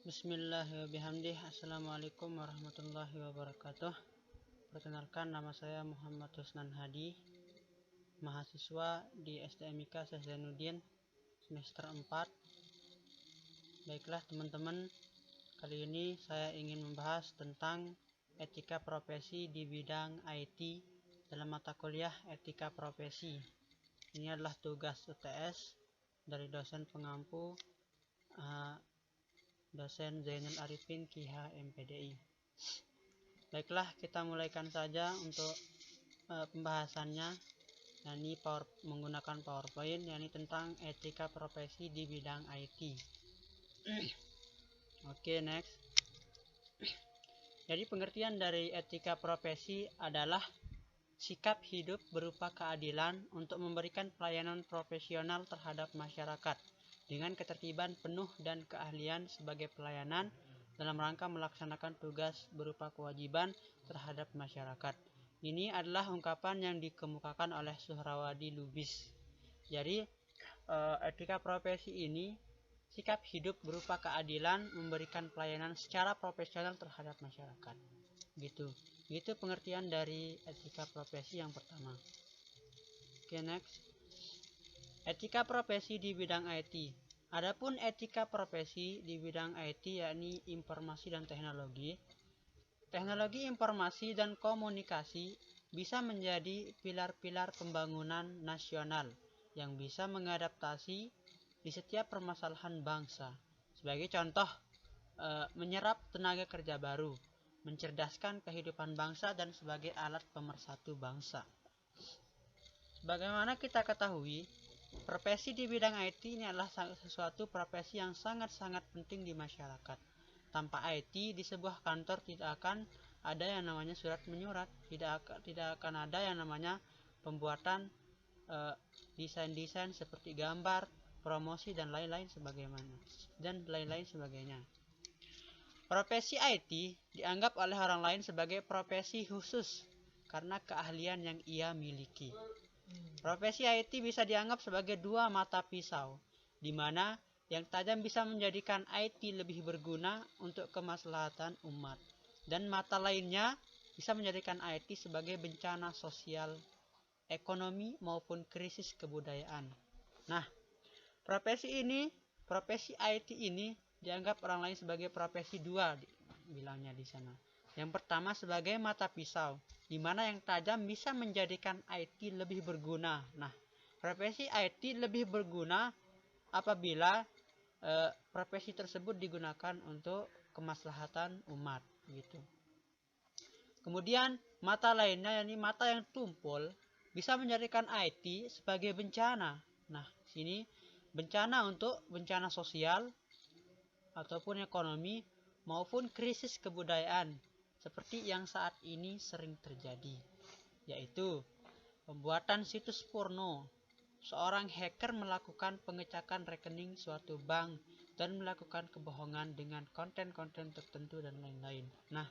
Bismillahirrahmanirrahim. Assalamualaikum warahmatullahi wabarakatuh. Perkenalkan, nama saya Muhammad Rusnan Hadi, mahasiswa di STMIK Syekh Zainuddin semester 4. Baiklah teman-teman, kali ini saya ingin membahas tentang etika profesi di bidang IT dalam mata kuliah etika profesi. Ini adalah tugas UTS dari dosen pengampu dosen Zainal Arifin KH MPDI. Baiklah, kita mulaikan saja untuk pembahasannya, yakni menggunakan PowerPoint, yakni tentang etika profesi di bidang IT. Oke, next. Jadi pengertian dari etika profesi adalah sikap hidup berupa keadilan untuk memberikan pelayanan profesional terhadap masyarakat dengan ketertiban penuh dan keahlian sebagai pelayanan dalam rangka melaksanakan tugas berupa kewajiban terhadap masyarakat. Ini adalah ungkapan yang dikemukakan oleh Suhrawadi Lubis. Jadi etika profesi ini sikap hidup berupa keadilan memberikan pelayanan secara profesional terhadap masyarakat. Gitu pengertian dari etika profesi yang pertama. Oke, next. Etika profesi di bidang IT. Adapun etika profesi di bidang IT yakni informasi dan teknologi. Teknologi informasi dan komunikasi bisa menjadi pilar-pilar pembangunan nasional yang bisa mengadaptasi di setiap permasalahan bangsa. Sebagai contoh, menyerap tenaga kerja baru, mencerdaskan kehidupan bangsa dan sebagai alat pemersatu bangsa. Bagaimana kita ketahui, profesi di bidang IT ini adalah sesuatu profesi yang sangat-sangat penting di masyarakat. Tanpa IT di sebuah kantor tidak akan ada yang namanya surat menyurat, tidak akan ada yang namanya pembuatan desain-desain seperti gambar, promosi dan lain-lain sebagainya. Profesi IT dianggap oleh orang lain sebagai profesi khusus karena keahlian yang ia miliki. Profesi IT bisa dianggap sebagai dua mata pisau, di mana yang tajam bisa menjadikan IT lebih berguna untuk kemaslahatan umat, dan mata lainnya bisa menjadikan IT sebagai bencana sosial, ekonomi maupun krisis kebudayaan. Nah, profesi IT ini dianggap orang lain sebagai profesi dua, bilangnya di sana. Yang pertama sebagai mata pisau, di mana yang tajam bisa menjadikan IT lebih berguna. Nah, profesi IT lebih berguna apabila profesi tersebut digunakan untuk kemaslahatan umat, gitu. Kemudian mata lainnya, yakni mata yang tumpul, bisa menjadikan IT sebagai bencana. Nah, sini bencana untuk bencana sosial ataupun ekonomi maupun krisis kebudayaan seperti yang saat ini sering terjadi, yaitu pembuatan situs porno. Seorang hacker melakukan pengecekan rekening suatu bank dan melakukan kebohongan dengan konten-konten tertentu dan lain-lain. Nah,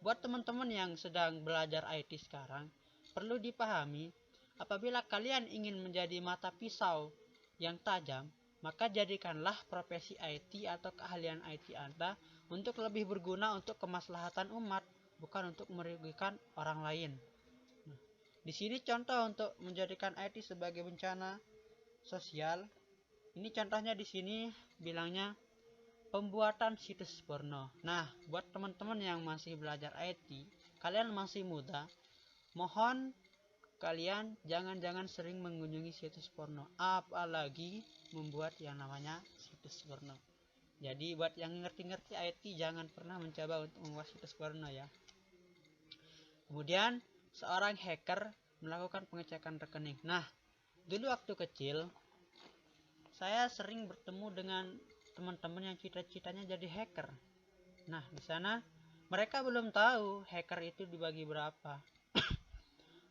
buat teman-teman yang sedang belajar IT sekarang, perlu dipahami apabila kalian ingin menjadi mata pisau yang tajam, maka jadikanlah profesi IT atau keahlian IT Anda untuk lebih berguna untuk kemaslahatan umat, bukan untuk merugikan orang lain. Nah, di sini contoh untuk menjadikan IT sebagai bencana sosial. Ini contohnya di sini bilangnya pembuatan situs porno. Nah, buat teman-teman yang masih belajar IT, kalian masih muda, mohon kalian jangan sering mengunjungi situs porno, apalagi membuat yang namanya situs porno. Jadi buat yang ngerti-ngerti IT jangan pernah mencoba untuk membuat situs porno ya. Kemudian seorang hacker melakukan pengecekan rekening. Nah, dulu waktu kecil saya sering bertemu dengan teman-teman yang cita-citanya jadi hacker. Nah, di sana mereka belum tahu hacker itu dibagi berapa.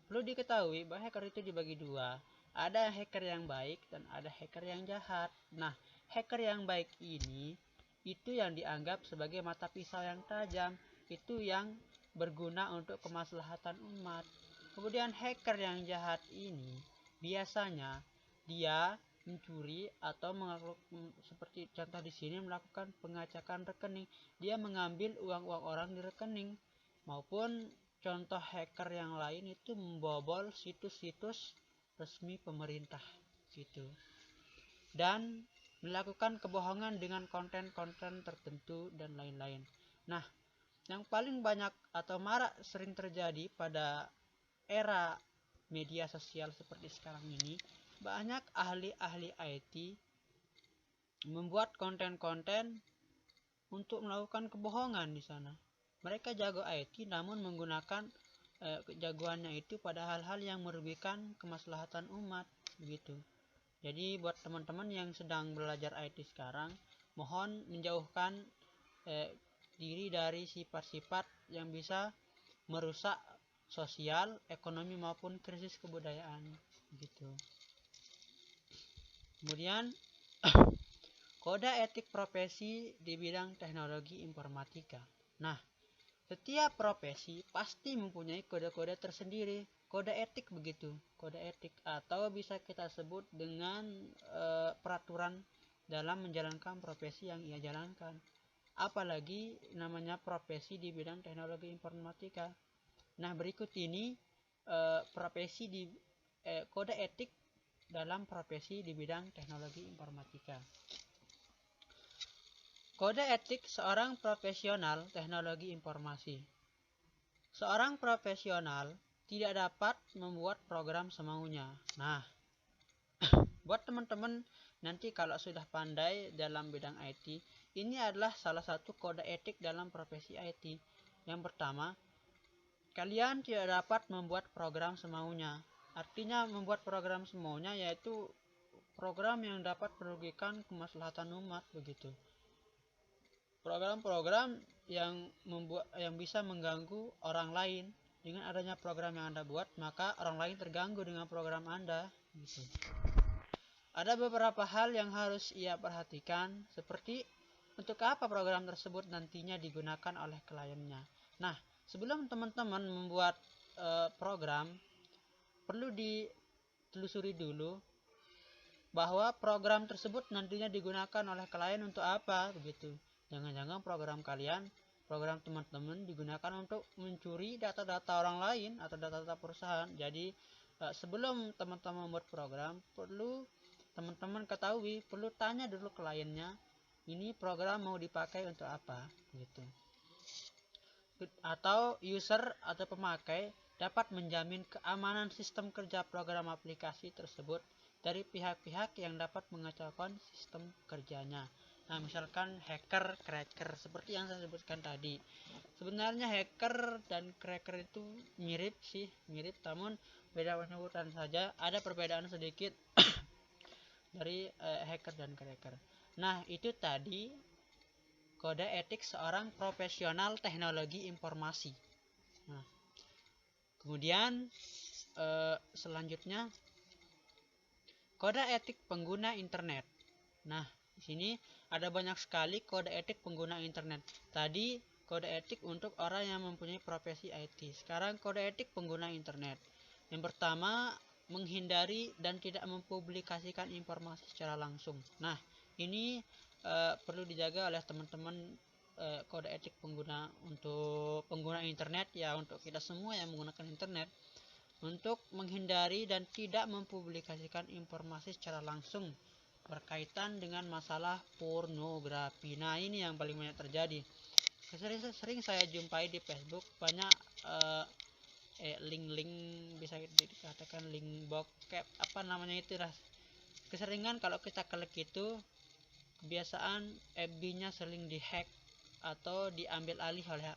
Perlu diketahui bahwa hacker itu dibagi dua. Ada hacker yang baik dan ada hacker yang jahat. Nah, hacker yang baik ini itu yang dianggap sebagai mata pisau yang tajam, itu yang berguna untuk kemaslahatan umat. Kemudian hacker yang jahat ini biasanya dia mencuri atau seperti contoh di sini melakukan pengacakan rekening, dia mengambil uang-uang orang di rekening, maupun contoh hacker yang lain itu membobol situs-situs resmi pemerintah gitu, dan melakukan kebohongan dengan konten-konten tertentu dan lain-lain. Nah, yang paling banyak atau marak sering terjadi pada era media sosial seperti sekarang ini, banyak ahli-ahli IT membuat konten-konten untuk melakukan kebohongan di sana. Mereka jago IT namun menggunakan kejagoannya itu pada hal-hal yang merugikan kemaslahatan umat begitu. Jadi buat teman-teman yang sedang belajar IT sekarang, mohon menjauhkan diri dari sifat-sifat yang bisa merusak sosial, ekonomi maupun krisis kebudayaan gitu. Kemudian kode etik profesi di bidang teknologi informatika. Nah, setiap profesi pasti mempunyai kode-kode tersendiri, kode etik begitu, kode etik atau bisa kita sebut dengan peraturan dalam menjalankan profesi yang ia jalankan. Apalagi namanya profesi di bidang teknologi informatika. Nah, berikut ini profesi di kode etik dalam profesi di bidang teknologi informatika. Kode etik seorang profesional teknologi informasi. Seorang profesional tidak dapat membuat program semaunya. Nah, buat teman-teman nanti kalau sudah pandai dalam bidang IT, ini adalah salah satu kode etik dalam profesi IT. Yang pertama, kalian tidak dapat membuat program semaunya. Artinya membuat program semaunya yaitu program yang dapat merugikan kemaslahatan umat begitu. Program-program yang bisa mengganggu orang lain. Dengan adanya program yang Anda buat, maka orang lain terganggu dengan program Anda gitu. Ada beberapa hal yang harus ia perhatikan, seperti untuk apa program tersebut nantinya digunakan oleh kliennya. Nah, sebelum teman-teman membuat program, perlu ditelusuri dulu bahwa program tersebut nantinya digunakan oleh klien untuk apa begitu. Jangan-jangan program kalian, program teman-teman digunakan untuk mencuri data-data orang lain atau data-data perusahaan. Jadi sebelum teman-teman membuat program, perlu teman-teman ketahui, perlu tanya dulu kliennya, ini program mau dipakai untuk apa gitu. Atau user atau pemakai dapat menjamin keamanan sistem kerja program aplikasi tersebut dari pihak-pihak yang dapat mengacaukan sistem kerjanya. Nah, misalkan hacker, cracker, seperti yang saya sebutkan tadi. Sebenarnya hacker dan cracker itu mirip, namun beda penyebutan saja. Ada perbedaan sedikit dari hacker dan cracker. Nah, itu tadi kode etik seorang profesional teknologi informasi. Nah, kemudian selanjutnya kode etik pengguna internet. Nah, di sini ada banyak sekali kode etik pengguna internet. Tadi kode etik untuk orang yang mempunyai profesi IT. Sekarang kode etik pengguna internet. Yang pertama, menghindari dan tidak mempublikasikan informasi secara langsung. Nah, ini perlu dijaga oleh teman-teman kode etik pengguna untuk pengguna internet ya, untuk kita semua yang menggunakan internet, untuk menghindari dan tidak mempublikasikan informasi secara langsung berkaitan dengan masalah pornografi. Nah, ini yang paling banyak terjadi. Sering saya jumpai di Facebook banyak link-link, bisa dikatakan link bokep, apa namanya itu lah. Keseringan kalau kita klik itu, kebiasaan FB-nya sering dihack atau diambil alih oleh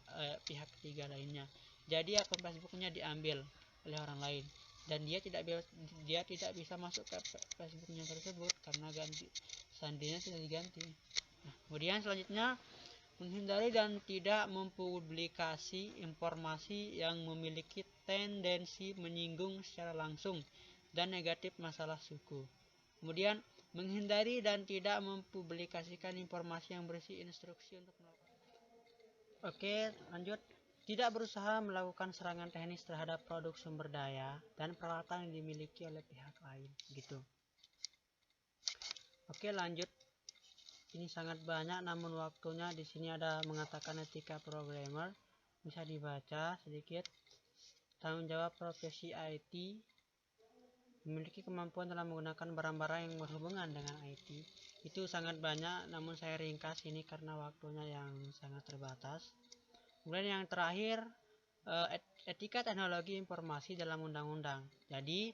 pihak ketiga lainnya. Jadi akun Facebook-nya diambil oleh orang lain dan dia tidak bisa masuk ke Facebook-nya tersebut karena sandinya sudah diganti. Nah, kemudian selanjutnya, menghindari dan tidak mempublikasi informasi yang memiliki tendensi menyinggung secara langsung dan negatif masalah suku. Kemudian menghindari dan tidak mempublikasikan informasi yang berisi instruksi untuk melakukan. Oke, lanjut. Tidak berusaha melakukan serangan teknis terhadap produk sumber daya dan peralatan yang dimiliki oleh pihak lain gitu. Oke, lanjut. Ini sangat banyak namun waktunya di sini ada mengatakan etika programmer. Bisa dibaca sedikit. Tanggung jawab profesi IT, memiliki kemampuan dalam menggunakan barang-barang yang berhubungan dengan IT. Itu sangat banyak namun saya ringkas ini karena waktunya yang sangat terbatas. Kemudian yang terakhir, etika teknologi informasi dalam undang-undang. Jadi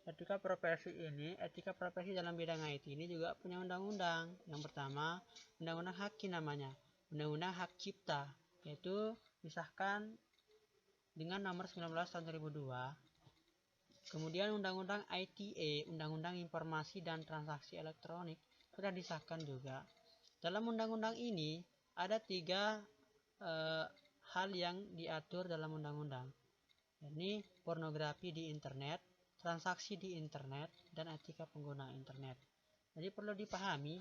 etika profesi dalam bidang IT ini juga punya undang-undang. Yang pertama, undang-undang HAKI namanya, undang-undang hak cipta, yaitu disahkan dengan nomor 19 tahun 2002. Kemudian undang-undang ITE, undang-undang informasi dan transaksi elektronik, sudah disahkan juga. Dalam undang-undang ini ada 3 hal yang diatur dalam undang-undang. Ini pornografi di internet, transaksi di internet, dan etika pengguna internet. Jadi perlu dipahami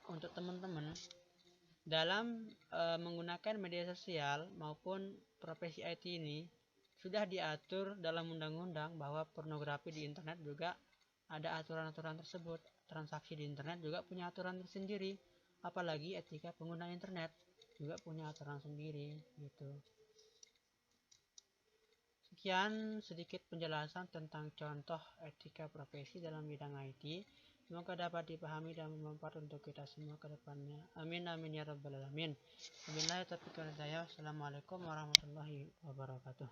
untuk teman-teman dalam menggunakan media sosial maupun profesi IT ini sudah diatur dalam undang-undang bahwa pornografi di internet juga ada aturan-aturan tersebut. Transaksi di internet juga punya aturan tersendiri. Apalagi etika pengguna internet juga punya aturan sendiri gitu. Sekian sedikit penjelasan tentang contoh etika profesi dalam bidang IT. Semoga dapat dipahami dan bermanfaat untuk kita semua ke depannya. Amin amin ya rabbal alamin. Wabillahi taufiq wal hidayah. Assalamualaikum warahmatullahi wabarakatuh.